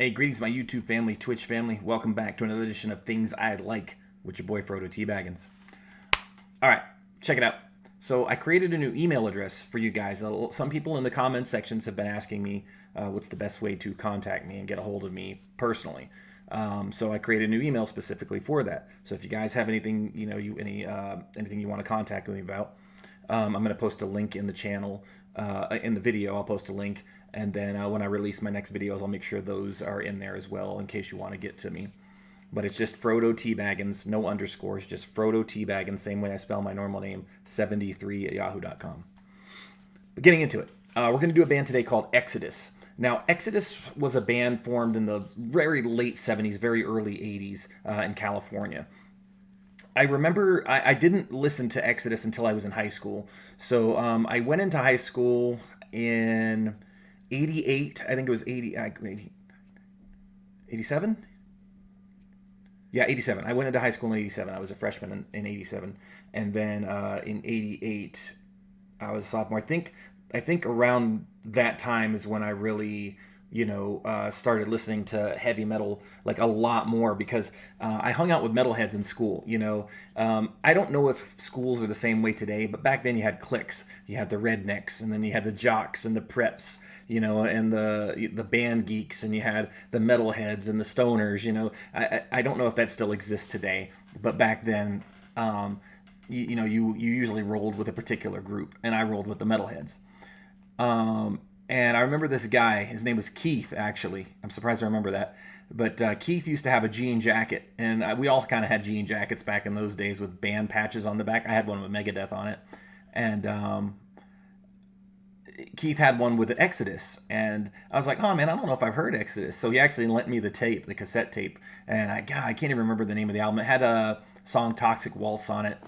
Hey, greetings, my YouTube family, Twitch family. Welcome back to another edition of Things I Like with your boy Frodo T. Baggins. All right, check it out. So I created a new email address for you guys. Some people in the comment sections have been asking me what's the best way to contact me and get a hold of me personally. So I created a new email specifically for that. So if you guys have anything, anything you want to contact me about, I'm going to post a link in the channel, in the video. I'll post a link, and then when I release my next videos, I'll make sure those are in there as well in case you want to get to me. But it's just Frodo T. Baggins, no underscores, just Frodo T. Baggins, same way I spell my normal name, 73 at yahoo.com. But getting into it, we're going to do a band today called Exodus. Now, Exodus was a band formed in the very late 70s, very early 80s in California. I remember I didn't listen to Exodus until I was in high school. So I went into high school in 88. I think it was 87? Yeah, 87. I went into high school in 87. I was a freshman in 87. And then in 88, I was a sophomore. I think around that time is when I really, started listening to heavy metal like a lot more because I hung out with metalheads in school. I don't know if schools are the same way today, but back then you had cliques. You had the rednecks, and then you had the jocks and the preps, and the band geeks, and you had the metalheads and the stoners. I don't know if that still exists today, but back then, you usually rolled with a particular group, and I rolled with the metalheads. And I remember this guy, his name was Keith, actually. I'm surprised I remember that. But Keith used to have a jean jacket, and we all kind of had jean jackets back in those days with band patches on the back. I had one with Megadeth on it. And Keith had one with Exodus. And I was like, oh, man, I don't know if I've heard Exodus. So he actually lent me the tape, the cassette tape. And I can't even remember the name of the album. It had a song Toxic Waltz on it.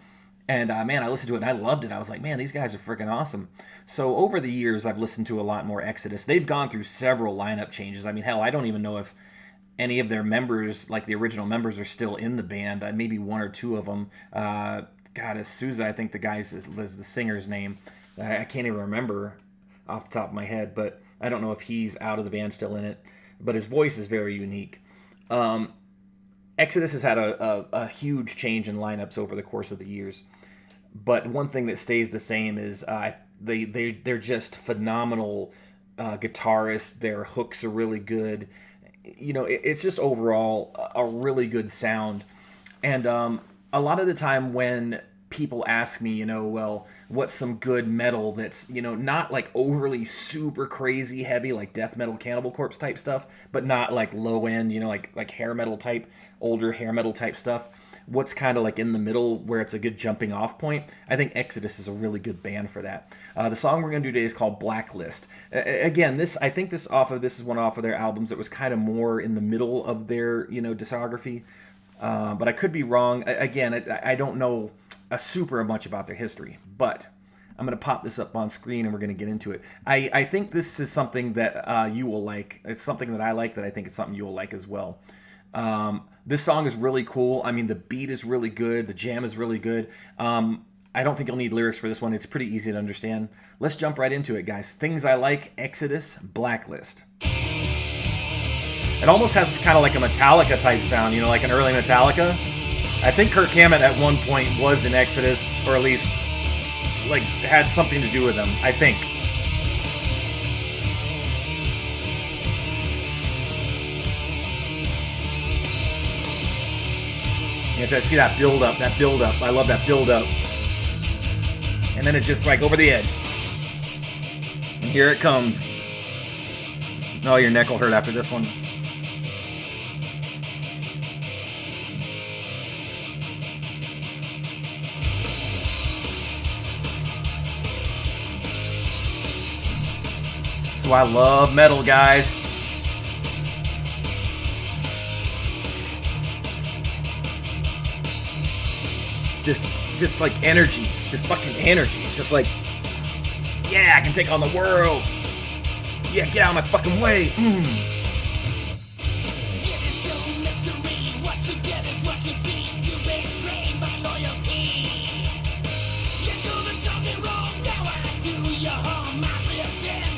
And, man, I listened to it, and I loved it. I was like, man, these guys are freaking awesome. So over the years, I've listened to a lot more Exodus. They've gone through several lineup changes. I mean, hell, I don't even know if any of their members, like the original members, are still in the band. Maybe one or two of them. It's Sousa, I think the guy's is the singer's name. I can't even remember off the top of my head, but I don't know if he's out of the band, still in it. But his voice is very unique. Exodus has had a huge change in lineups over the course of the years. But one thing that stays the same is they're just phenomenal guitarists. Their hooks are really good. It's just overall a really good sound. And a lot of the time when people ask me, well, what's some good metal that's, not like overly super crazy heavy, like death metal, Cannibal Corpse type stuff, but not like low end, like hair metal type, older hair metal type stuff. What's kind of like in the middle where it's a good jumping off point. I think Exodus is a really good band for that. The song we're going to do today is called Blacklist. Again, I think this is one off of their albums that was kind of more in the middle of their, discography. But I could be wrong. Again, I don't know super much about their history, but I'm going to pop this up on screen and we're going to get into it. I think this is something that you will like. It's something that I like, that I think it's something you will like as well. This song is really cool. I mean, the beat is really good. The jam is really good. I don't think you'll need lyrics for this one. It's pretty easy to understand. Let's jump right into it, guys. Things I Like, Exodus, Blacklist. It almost has kind of like a Metallica type sound, like an early Metallica. I think Kirk Hammett at one point was in Exodus, or at least like had something to do with them, I think. I see that build up. I love that build up. And then it just like over the edge. And here it comes. Oh, your neck will hurt after this one. So I love metal, guys. Just like energy, just fucking energy. Just like, yeah, I can take on the world. Yeah, get out of my fucking way.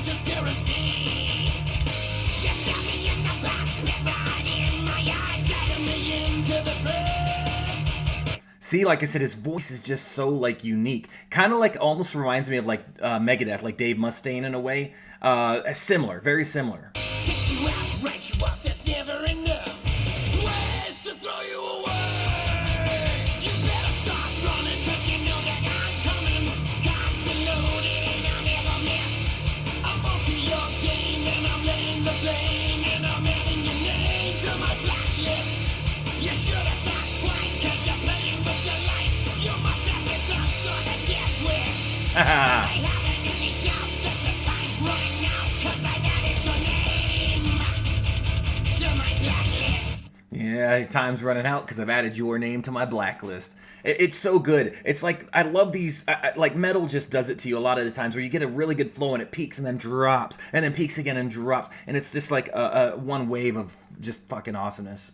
Just guarantee. You got me in the past. See, like I said, his voice is just so like unique. Kind of like almost reminds me of like Megadeth, like Dave Mustaine in a way. Similar, very similar. Yeah, time's running out because I've added your name to my blacklist. It's so good. It's like, I love these, like metal just does it to you a lot of the times where you get a really good flow and it peaks and then drops and then peaks again and drops. And it's just like a one wave of just fucking awesomeness.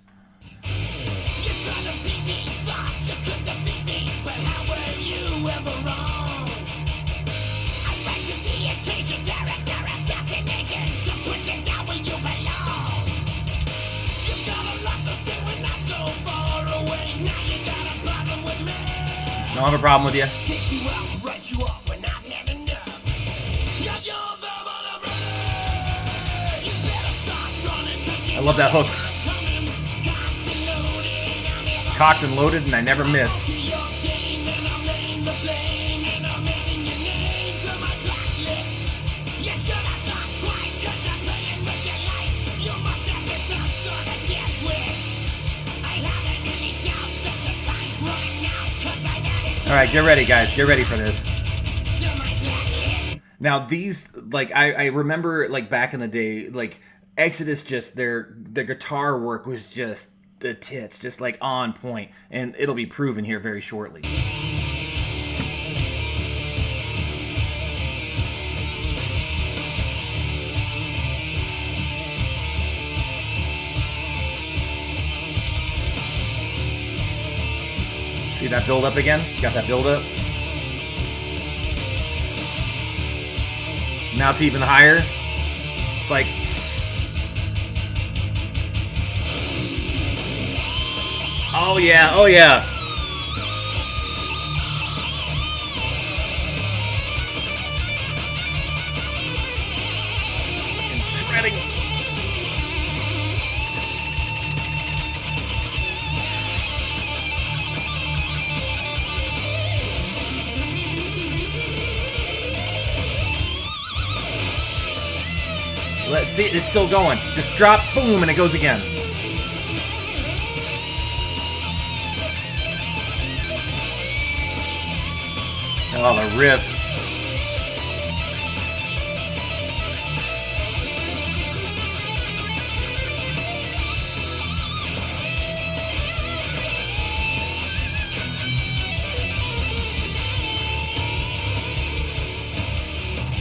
No, I have a problem with you. I love that hook. Cocked and loaded, and I never miss. All right, get ready, guys. Get ready for this. Now, these, like, I remember, like, back in the day, like, Exodus, just their guitar work was just the tits, just, like, on point. And it'll be proven here very shortly. See that build up again? Got that build up? Now it's even higher. It's like... Oh yeah, oh yeah. Fucking shredding. Let's see, it's still going. Just drop, boom, and it goes again. Oh, the riff.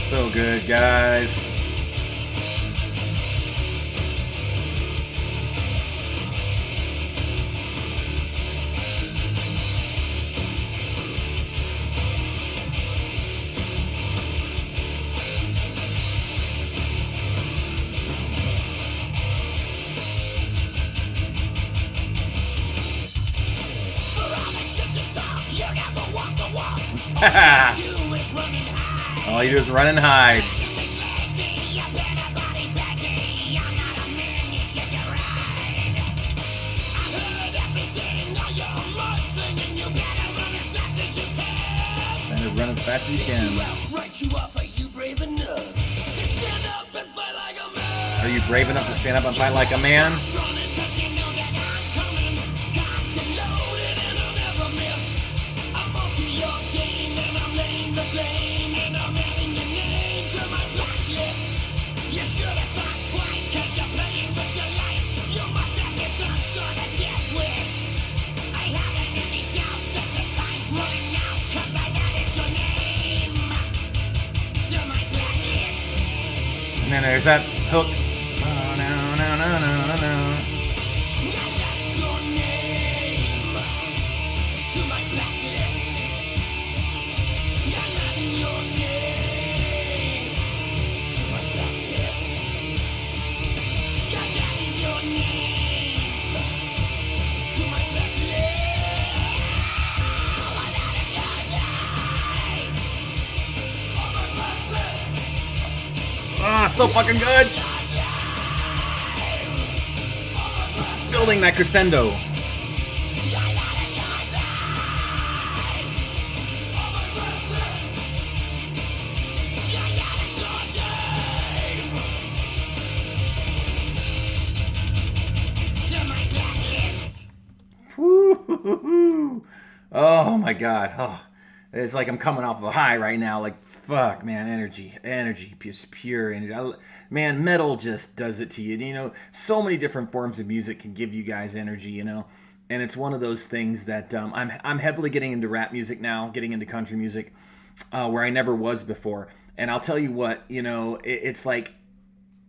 So good, guys. All you do is run and hide. Better run as fast as you can. Are you brave enough to stand up and fight like a man? And then there's that hook. Oh, no, no, no, no, no, no. so fucking good. It's building that crescendo. Woo-hoo-hoo. Oh my God. Oh, it's like I'm coming off of a high right now. Like, fuck, man, energy, just pure energy. Man, metal just does it to you. You know, so many different forms of music can give you guys energy, you know? And it's one of those things that I'm heavily getting into rap music now, getting into country music, where I never was before. And I'll tell you what, you know, it's like,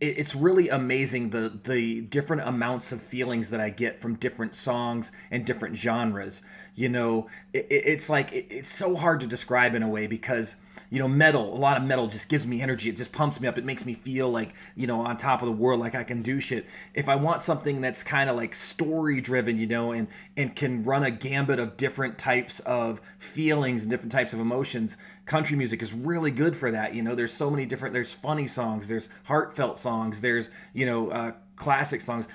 it's really amazing the different amounts of feelings that I get from different songs and different genres. You know, it's like it's so hard to describe in a way because you know metal, a lot of metal just gives me energy. It just pumps me up. It makes me feel like you know on top of the world, like I can do shit. If I want something that's kind of like story driven, you know, and can run a gambit of different types of feelings and different types of emotions, country music is really good for that. You know, there's so many different. There's funny songs. There's heartfelt songs. There's classic songs.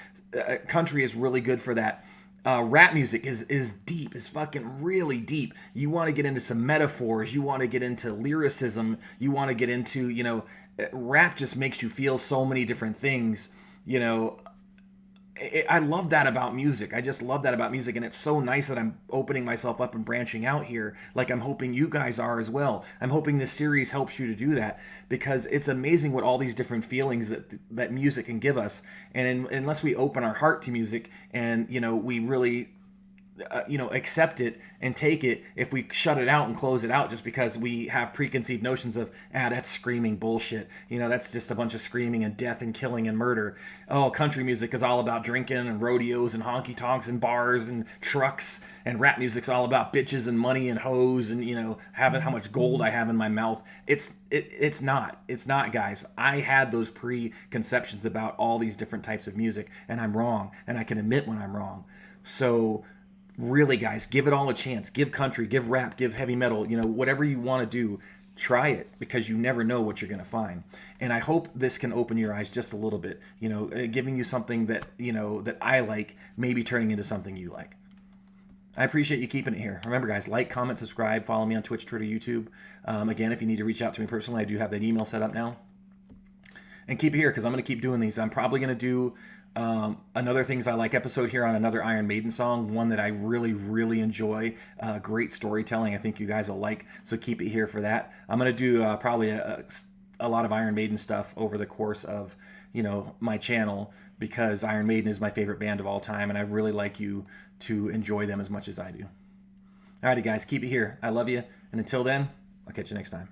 Country is really good for that. Rap music is deep, is fucking really deep. You want to get into some metaphors, you want to get into lyricism, you want to get into, you know, rap just makes you feel so many different things, you know. I love that about music. I just love that about music, and it's so nice that I'm opening myself up and branching out here, like I'm hoping you guys are as well. I'm hoping this series helps you to do that because it's amazing what all these different feelings that music can give us. And unless we open our heart to music, and you know, we really accept it and take it, if we shut it out and close it out just because we have preconceived notions of that's screaming bullshit, you know, that's just a bunch of screaming and death and killing and murder. Oh, country music is all about drinking and rodeos and honky tonks and bars and trucks, and rap music's all about bitches and money and hoes and, you know, having how much gold I have in my mouth. It's not, guys. I had those preconceptions about all these different types of music, and I'm wrong, and I can admit when I'm wrong. So really, guys, give it all a chance. Give country, give rap, give heavy metal, you know, whatever you want to do, try it, because you never know what you're going to find. And I hope this can open your eyes just a little bit, you know, giving you something that, you know, that I like, maybe turning into something you like. I appreciate you keeping it here. Remember, guys, like, comment, subscribe, follow me on Twitch, Twitter, YouTube. Again, if you need to reach out to me personally, I do have that email set up now. And keep it here, because I'm going to keep doing these. I'm probably going to do another Things I Like episode here on another Iron Maiden song, one that I really, really enjoy. Great storytelling. I think you guys will like, so keep it here for that. I'm going to do probably a lot of Iron Maiden stuff over the course of, you know, my channel, because Iron Maiden is my favorite band of all time, and I really like you to enjoy them as much as I do. Alrighty, guys, keep it here. I love you, and until then, I'll catch you next time.